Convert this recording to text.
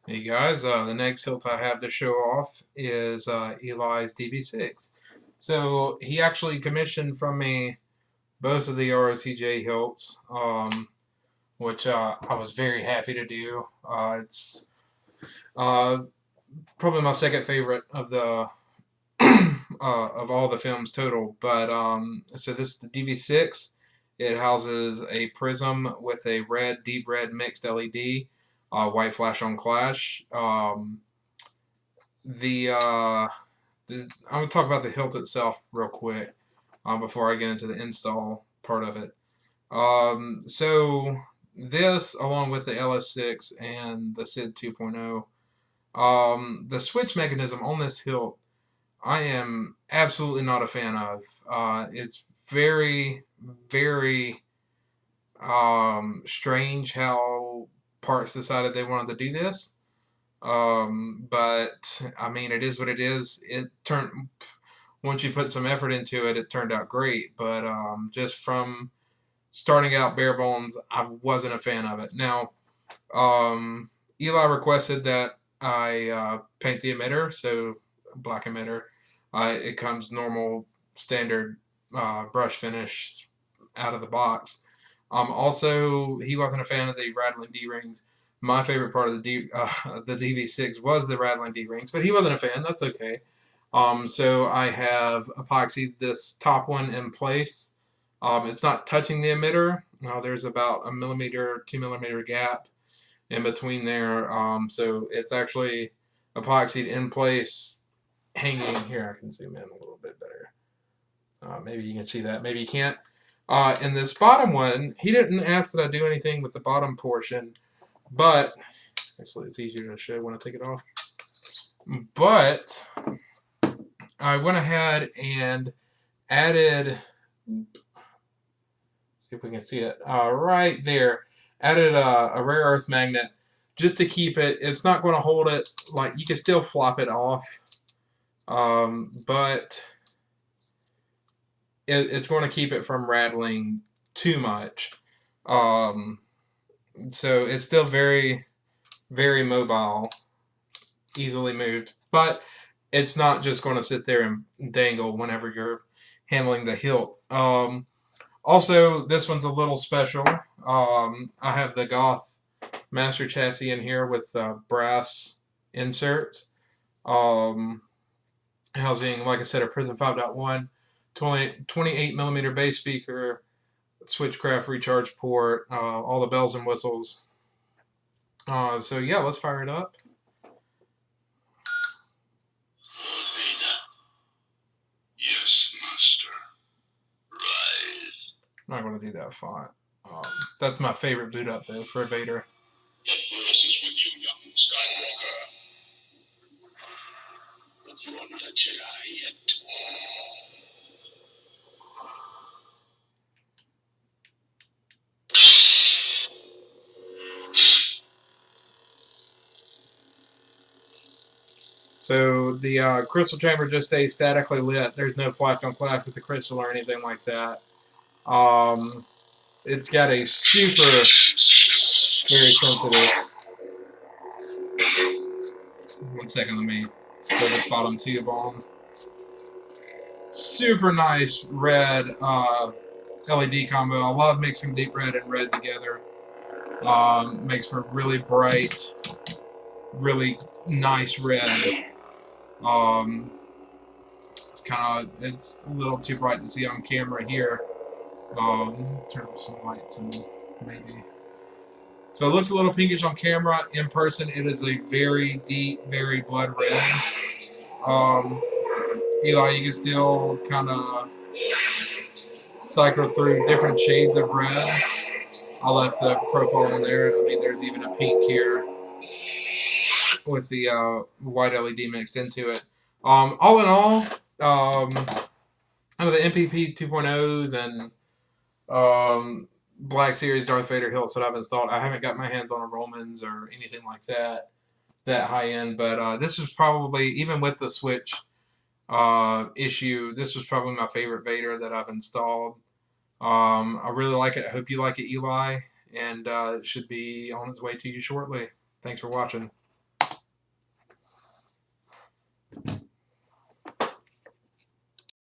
Hey guys, the next hilt I have to show off is Eli's Dv6. So he actually commissioned from me both of the ROTJ hilts, which I was very happy to do. It's uh, probably my second favorite of the of all the films total. But so this is the Dv6. It houses a prism with a red, deep red mixed LED, white flash on clash. The I'm going to talk about the hilt itself real quick before I get into the install part of it. So this, along with the LS6 and the SID 2.0, the switch mechanism on this hilt, I am absolutely not a fan of. It's very, very strange how parts decided they wanted to do this. But I mean, it is what it is. It turned once you put some effort into it, it turned out great. But just from starting out bare bones, I wasn't a fan of it. Now, um, Eli requested that I paint the emitter, so black emitter. It comes normal standard brush finish out of the box. Also, he wasn't a fan of the rattling D rings. My favorite part of the Dv6 was the rattling D rings, but he wasn't a fan. That's okay. So I have epoxied this top one in place. It's not touching the emitter. There's about a millimeter, 2 millimeter gap in between there. So it's actually epoxied in place, hanging here. I can zoom in a little bit better. Maybe you can see that. Maybe you can't. In this bottom one, he didn't ask that I do anything with the bottom portion, but actually it's easier to show when I take it off. But I went ahead and added, see if we can see it, right there, added a rare earth magnet just to keep it, it's not going to hold it, like you can still flop it off, but it's going to keep it from rattling too much. So it's still very, very mobile, easily moved, but it's not just going to sit there and dangle whenever you're handling the hilt. Also, this one's a little special. I have the Goth master chassis in here with brass inserts. Housing, like I said, a Prizm 5.1, 28 millimeter bass speaker, switchcraft recharge port, all the bells and whistles. So yeah, let's fire it up. Yes, master. Right. I'm not going to do that font. That's my favorite boot up though for a Vader. The force is with you, young Skywalker. But you are not a Jedi yet. So the crystal chamber just stays statically lit. There's no flash on clash with the crystal or anything like that. It's got a super, very sensitive. 1 second, let me throw this bottom tube on. Super nice red LED combo. I love mixing deep red and red together. Makes for really bright, really nice red. It's a little too bright to see on camera here. Turn off some lights and maybe. So it looks a little pinkish on camera. In person, it is a very deep, very blood red. Eli, you can still kind of cycle through different shades of red. I left the profile on there. I mean, there's even a pink here with the white LED mixed into it. All in all, out of the MPP 2.0s and Black Series Darth Vader hilts that I've installed, I haven't got my hands on a Romans or anything like that high end. But this is probably, even with the Switch issue, this was probably my favorite Vader that I've installed. I really like it. I hope you like it, Eli, and it should be on its way to you shortly. Thanks for watching.